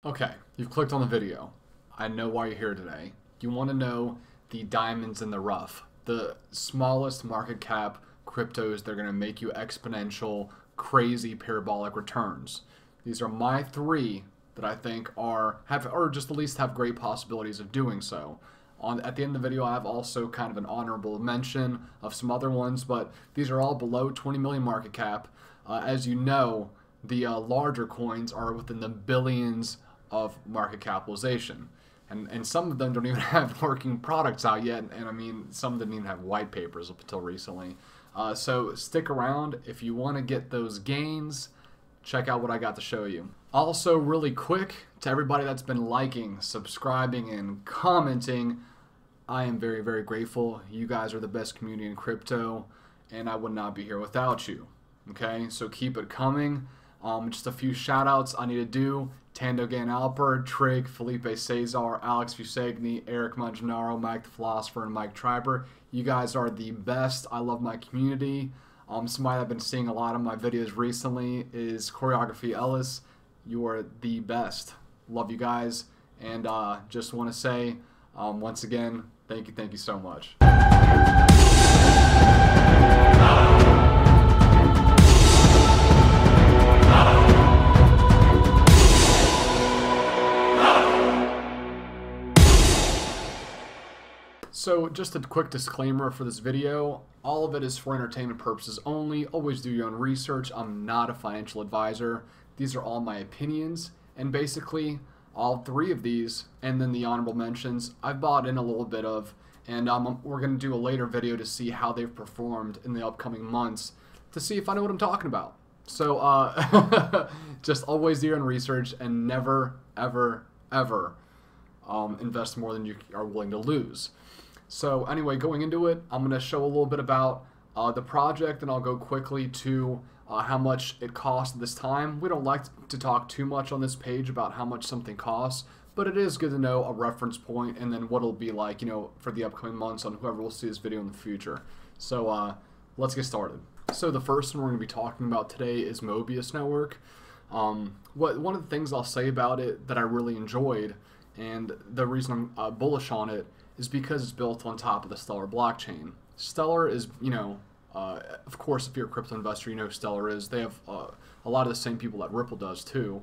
Okay, you've clicked on the video. I know why you're here today. You want to know the diamonds in the rough, the smallest market cap cryptos that are going to make you exponential, crazy parabolic returns. These are my three that I think or just at least have great possibilities of doing so. At the end of the video, I have also kind of an honorable mention of some other ones, but these are all below 20 million market cap. As you know, the larger coins are within the billions of market capitalization. And some of them don't even have working products out yet. And I mean, some didn't even have white papers up until recently. So stick around. If you want to get those gains, check out what I got to show you. Also, really quick, to everybody that's been liking, subscribing, and commenting, I am very, very grateful. You guys are the best community in crypto, and I would not be here without you. Okay, so keep it coming. Just a few shout outs I need to do. Tando Gan Alper, Trig, Felipe Cesar, Alex Fusegni, Eric Manginaro, Mike the Philosopher, and Mike Triber. You guys are the best. I love my community. Somebody I've been seeing a lot of my videos recently is Choreography Ellis. You are the best. Love you guys. And just want to say, once again, thank you so much. So just a quick disclaimer for this video, all of it is for entertainment purposes only. Always do your own research. I'm not a financial advisor. These are all my opinions, and basically all three of these and then the honorable mentions I've bought in a little bit of, and we're going to do a later video to see how they've performed in the upcoming months to see if I know what I'm talking about. So just always do your own research and never ever invest more than you are willing to lose. So anyway, going into it, I'm going to show a little bit about the project, and I'll go quickly to how much it costs at this time. We don't like to talk too much on this page about how much something costs, but it is good to know a reference point and then what it'll be like, for the upcoming months on whoever will see this video in the future. So let's get started. So the first one we're going to be talking about today is Mobius network. One of the things I'll say about it that I really enjoyed, and the reason I'm bullish on it, is because it's built on top of the Stellar blockchain. Stellar is, of course, if you're a crypto investor, you know who Stellar is. They have a lot of the same people that Ripple does too.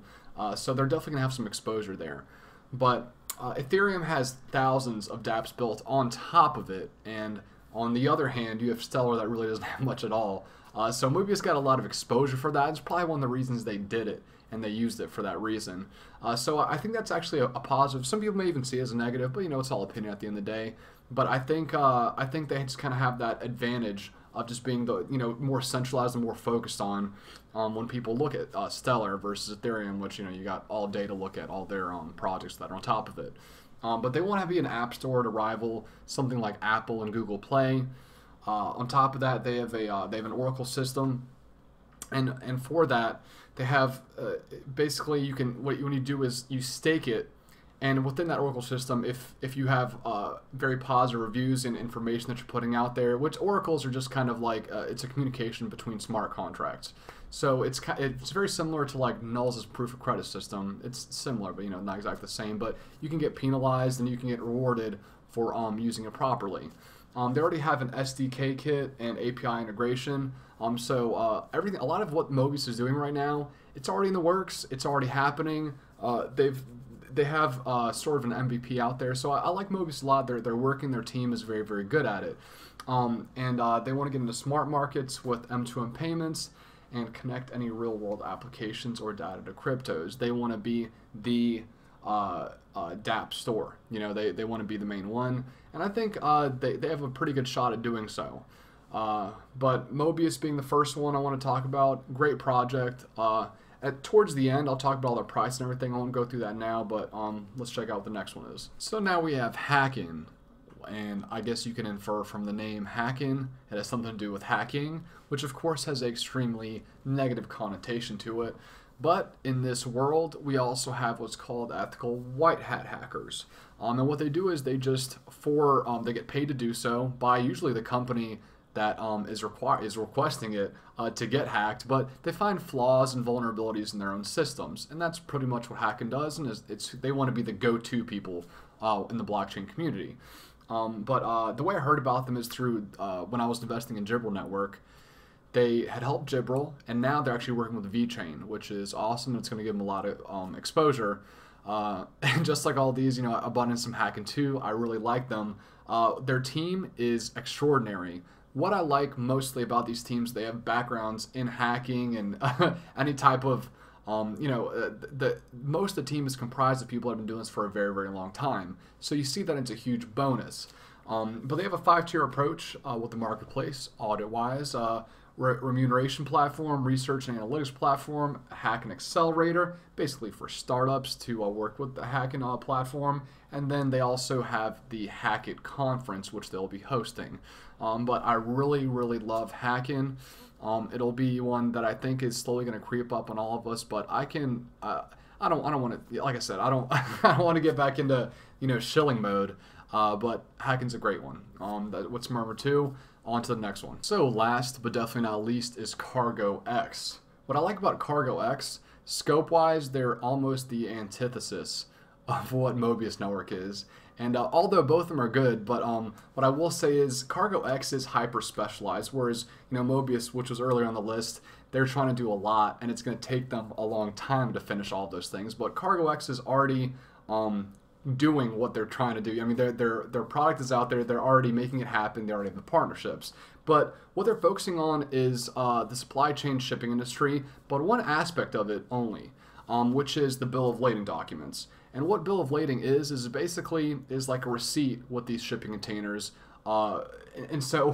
So they're definitely going to have some exposure there. But Ethereum has thousands of dApps built on top of it. And on the other hand, you have Stellar that really doesn't have much at all. So Mobius got a lot of exposure for that. It's probably one of the reasons they did it, and they used it for that reason. So I think that's actually a positive. Some people may even see it as a negative, but it's all opinion at the end of the day. But I think they just kind of have that advantage of just being the more centralized and more focused on when people look at Stellar versus Ethereum, which you got all day to look at all their projects that are on top of it. But they want to be an app store to rival something like Apple and Google Play. On top of that, they have an Oracle system, and for that they have basically when you do is you stake it, and within that Oracle system, if you have very positive reviews and information that you're putting out there, which oracles are just kind of like it's a communication between smart contracts. So it's very similar to like Null's proof of credit system. It's similar, but not exactly the same. But you can get penalized and you can get rewarded for using it properly. They already have an SDK kit and API integration. So everything, a lot of what Mobius is doing right now, it's already in the works. It's already happening. They have sort of an MVP out there. So I like Mobius a lot. They're working. Their team is very, very good at it. And they want to get into smart markets with M2M payments and connect any real-world applications or data to cryptos. They want to be the dApp store. They want to be the main one, and I think they have a pretty good shot at doing so. But Mobius being the first one I want to talk about, great project. Towards the end, I'll talk about all their price and everything. I won't go through that now, but let's check out what the next one is. So now we have Hackin', and I guess you can infer from the name Hackin', it has something to do with hacking, which of course has an extremely negative connotation to it. But in this world, we also have what's called ethical white hat hackers. And what they do is they just, they get paid to do so by usually the company that is requesting it to get hacked, but they find flaws and vulnerabilities in their own systems, and that's pretty much what hacking does. And they want to be the go-to people in the blockchain community. But the way I heard about them is through when I was investing in Gibral Network. They had helped Gibral, and now they're actually working with VeChain, which is awesome. It's going to give them a lot of exposure. And just like all these, I bought in some hacking too. I really like them. Their team is extraordinary. What I like mostly about these teams, they have backgrounds in hacking and any type of, most of the team is comprised of people that have been doing this for a very, very long time. So you see that it's a huge bonus. But they have a 5-tier approach with the marketplace, audit-wise. Remuneration platform, research and analytics platform, hacking accelerator, basically for startups to work with the hacking platform. And then they also have the Hack It conference, which they'll be hosting. But I really, really love hacking. It'll be one that I think is slowly going to creep up on all of us. But I don't want to, like I said, I don't want to get back into shilling mode. But hacking's a great one. What's number 2? On to the next one. So last but definitely not least is Cargo X. What I like about Cargo X, scope-wise, they're almost the antithesis of what Mobius Network is. And although both of them are good, but what I will say is Cargo X is hyper-specialized, whereas Mobius, which was earlier on the list, they're trying to do a lot, and it's going to take them a long time to finish all of those things. But Cargo X is already doing what they're trying to do. I mean, their product is out there. They're already making it happen. They already have the partnerships. But what they're focusing on is the supply chain shipping industry, but one aspect of it only, which is the bill of lading documents. And what bill of lading is basically like a receipt with these shipping containers. And so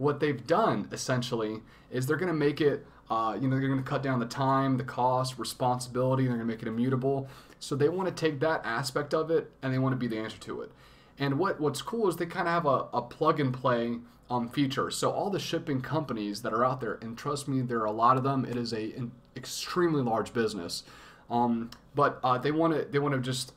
what they've done essentially is they're going to make it, they're going to cut down the time, the cost, responsibility. They're going to make it immutable. So they want to take that aspect of it and they want to be the answer to it. And what's cool is they kind of have a plug and play feature. So all the shipping companies that are out there, and trust me, there are a lot of them. It is an extremely large business. But they want to just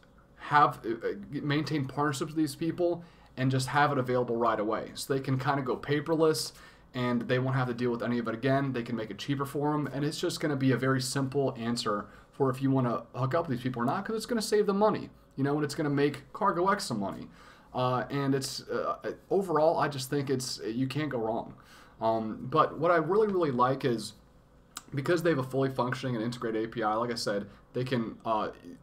maintain partnerships with these people and just have it available right away. So they can kind of go paperless and they won't have to deal with any of it again. They can make it cheaper for them, and it's just going to be a very simple answer for if you want to hook up with these people or not, because it's going to save them money, and it's going to make Cargo X some money. And it's overall, I just think you can't go wrong. But what I really, really like is because they have a fully functioning and integrated API, like I said, they can,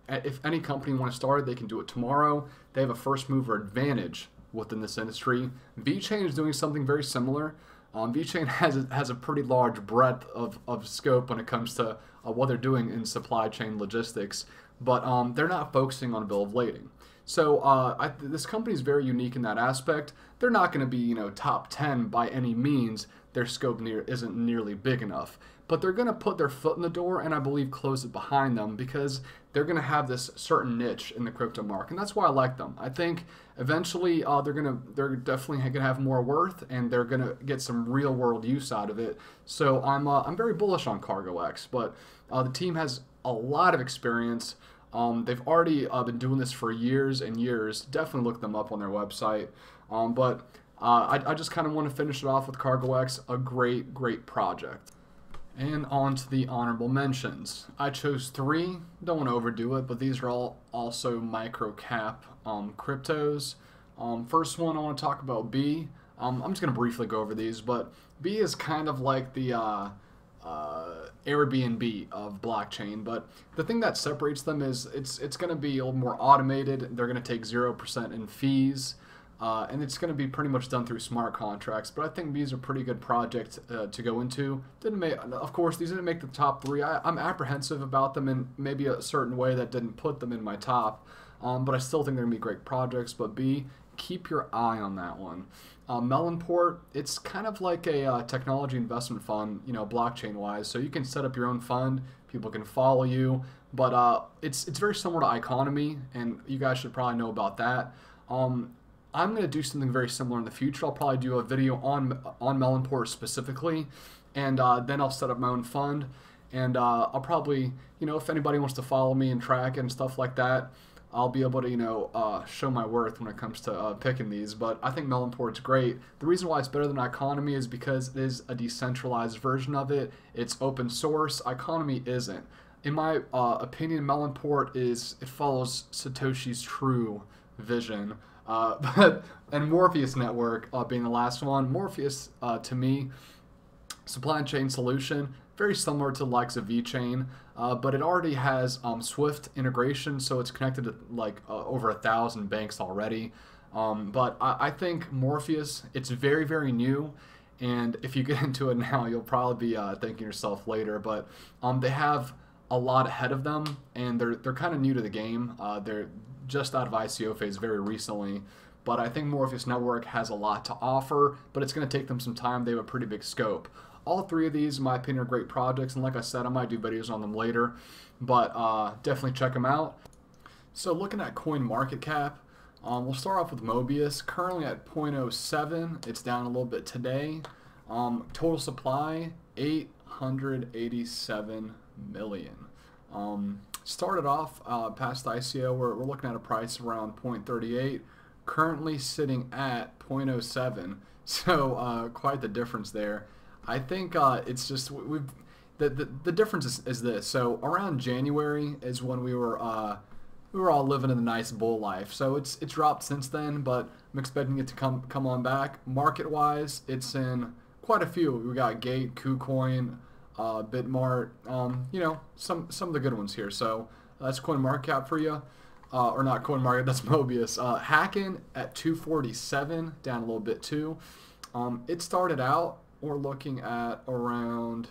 if any company wants to start it, they can do it tomorrow. They have a first mover advantage within this industry. VeChain is doing something very similar. VeChain has a pretty large breadth of scope when it comes to what they're doing in supply chain logistics, but they're not focusing on bill of lading. So this company is very unique in that aspect. They're not going to be top 10 by any means. Their scope isn't nearly big enough, but they're going to put their foot in the door and I believe close it behind them because they're going to have this certain niche in the crypto market, and that's why I like them. I think eventually they're definitely going to have more worth and they're going to get some real world use out of it. So I'm very bullish on Cargo X, but the team has a lot of experience. They've already been doing this for years and years. Definitely look them up on their website. But I just kind of want to finish it off with Cargo X, a great, great project. And on to the honorable mentions. I chose 3. Don't want to overdo it, but these are all also micro cap cryptos. First one I want to talk about B. I'm just going to briefly go over these, but B is kind of like the Airbnb of blockchain, but the thing that separates them is it's going to be a little more automated. They're going to take 0% in fees, and it's going to be pretty much done through smart contracts. But I think these are a pretty good project to go into. Of course, these didn't make the top 3. I'm apprehensive about them in maybe a certain way that didn't put them in my top, but I still think they're going to be great projects. But B, keep your eye on that one. Melonport, it's kind of like a technology investment fund, blockchain-wise. So you can set up your own fund. People can follow you. But it's very similar to Economy, and you guys should probably know about that. I'm going to do something very similar in the future. I'll probably do a video on Melonport specifically, and then I'll set up my own fund. And I'll probably, if anybody wants to follow me and track it and stuff like that, I'll be able to, show my worth when it comes to picking these. But I think Melonport's great. The reason why it's better than Economy is because it is a decentralized version of it. It's open source. Economy isn't. In my opinion, Melonport it follows Satoshi's true vision. And Morpheus Network being the last one. Morpheus, to me, supply chain solution, very similar to the likes of VeChain, but it already has Swift integration, so it's connected to like over 1,000 banks already. But I think Morpheus, it's very, very new, and if you get into it now, you'll probably be thanking yourself later. But they have a lot ahead of them, and they're kind of new to the game. They're just out of ICO phase very recently. But I think Morpheus Network has a lot to offer, but it's going to take them some time. They have a pretty big scope. All three of these, in my opinion, are great projects, and like I said, I might do videos on them later, but definitely check them out. So looking at coin market cap, we'll start off with Mobius, currently at 0.07. It's down a little bit today. Total supply, 887 million. Started off past the ICO, we're looking at a price around 0.38, currently sitting at 0.07, so quite the difference there. I think it's just the difference is this. So around January is when we were all living in a nice bull life. So it's dropped since then, but I'm expecting it to come on back. Market wise, it's in quite a few. We got Gate, Kucoin, Bitmart, some of the good ones here. So that's coin market cap for you. Or not coin market, that's Mobius. Hacking at 247, down a little bit too. It started out, we're looking at around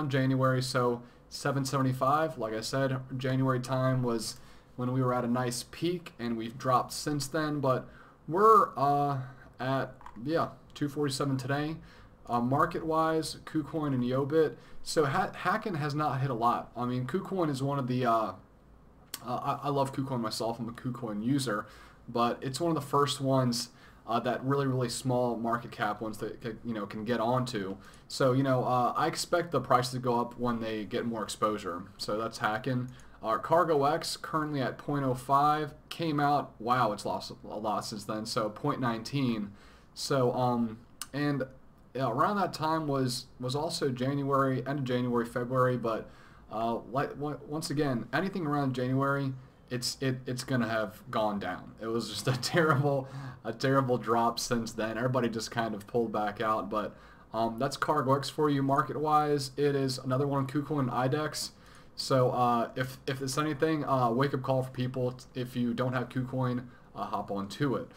January, so 775. Like I said, January time was when we were at a nice peak, and we've dropped since then. But we're at 247 today. Market wise, Kucoin and Yobit. So Hacking has not hit a lot. I mean, Kucoin is one of the I love Kucoin myself. I'm a Kucoin user, but it's one of the first ones that really small market cap ones that can get onto. So I expect the price to go up when they get more exposure. So that's Hacking. Cargo X currently at 0.05, came out. Wow, it's lost a lot since then. So 0.19. So and around that time was also January, end of January, February, but once again, anything around January, it's gonna have gone down. It was just a terrible drop since then. Everybody just kind of pulled back out. But that's Cargo X for you. Market wise, it is another one, Kucoin IDEX. So if it's anything, wake up call for people. If you don't have Kucoin, hop onto it.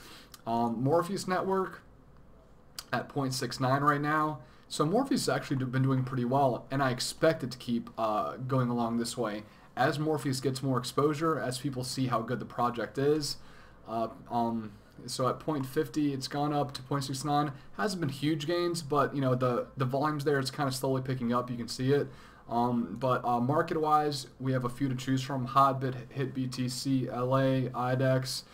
Morpheus Network at 0.69 right now. So Morpheus has actually been doing pretty well, and I expect it to keep going along this way. As Morpheus gets more exposure, as people see how good the project is. So at 0.50, it's gone up to 0.69. Hasn't been huge gains, but the volumes there, it's kind of slowly picking up. You can see it. But market-wise, we have a few to choose from: Hotbit, HitBTC, LA, IDEX.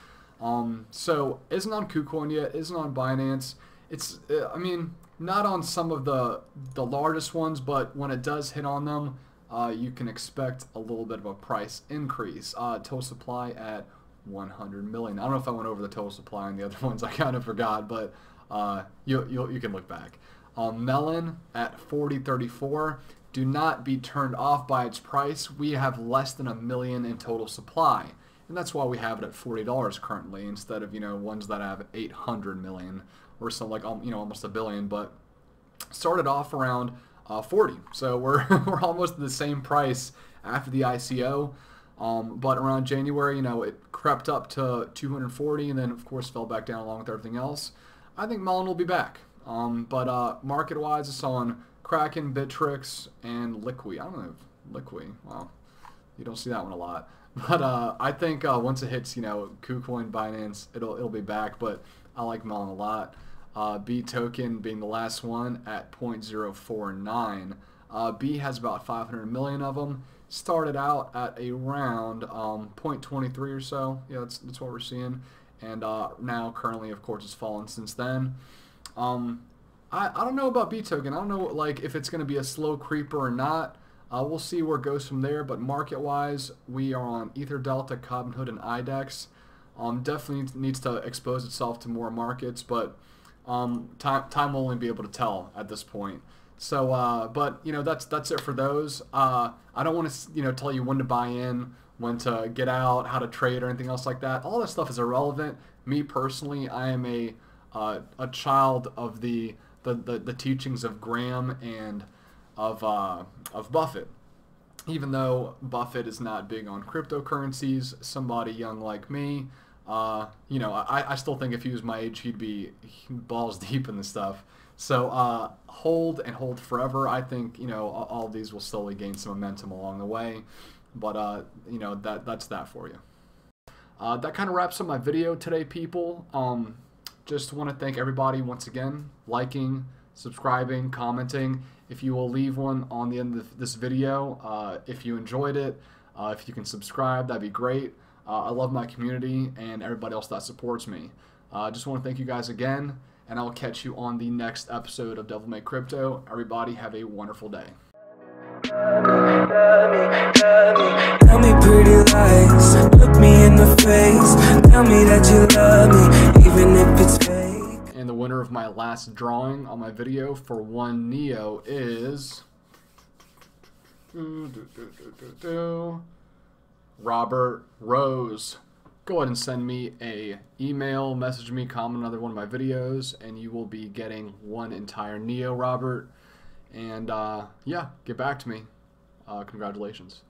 So isn't on Kucoin yet, isn't on Binance. It's I mean, not on some of the largest ones, but when it does hit on them, you can expect a little bit of a price increase. Total supply at 100 million. I don't know if I went over the total supply on the other ones. I kind of forgot, but you can look back. Melon at 40.34. Do not be turned off by its price. We have less than 1 million in total supply, and that's why we have it at $40 currently, instead of ones that have 800 million or so, like almost 1 billion. But started off around 40, so we're almost at the same price after the ICO. But around January, it crept up to 240, and then of course fell back down along with everything else. I think Melon will be back. But market-wise, it's on Kraken, Bittrex, and Liqui. I don't know if Liqui. Well, you don't see that one a lot. But I think once it hits, KuCoin, Binance, it'll be back. But I like Melon a lot. B token being the last one at 0.049. B has about 500 million of them. Started out at around 0.23 or so. Yeah, that's what we're seeing. And now currently, of course, it's fallen since then. I don't know about B token. I don't know if it's going to be a slow creeper or not. We'll see where it goes from there, but market-wise, we are on Ether Delta, Robinhood, and IDEX. Definitely needs to expose itself to more markets, but time will only be able to tell at this point. So, but that's it for those. I don't want to tell you when to buy in, when to get out, how to trade, or anything else like that. All that stuff is irrelevant. Me personally, I am a child of the teachings of Graham and of Buffett. Even though Buffett is not big on cryptocurrencies, somebody young like me, I still think if he was my age, he'd be balls deep in this stuff. So hold and hold forever. I think all of these will slowly gain some momentum along the way, but that's that for you. That kind of wraps up my video today, people. Just want to thank everybody once again, liking, subscribing, commenting. If you will leave one on the end of this video, if you enjoyed it, if you can subscribe, that'd be great. I love my community and everybody else that supports me. Just want to thank you guys again, and I'll catch you on the next episode of Devil May Crypto. Everybody have a wonderful day. Tell me pretty lies, look me in the face, tell me that you love me, even if it's fake. And the winner of my last drawing on my video for one Neo is Robert Rose. Go ahead and send me a email, message me, comment on another one of my videos, and you will be getting one entire Neo, Robert. And yeah, get back to me. Congratulations.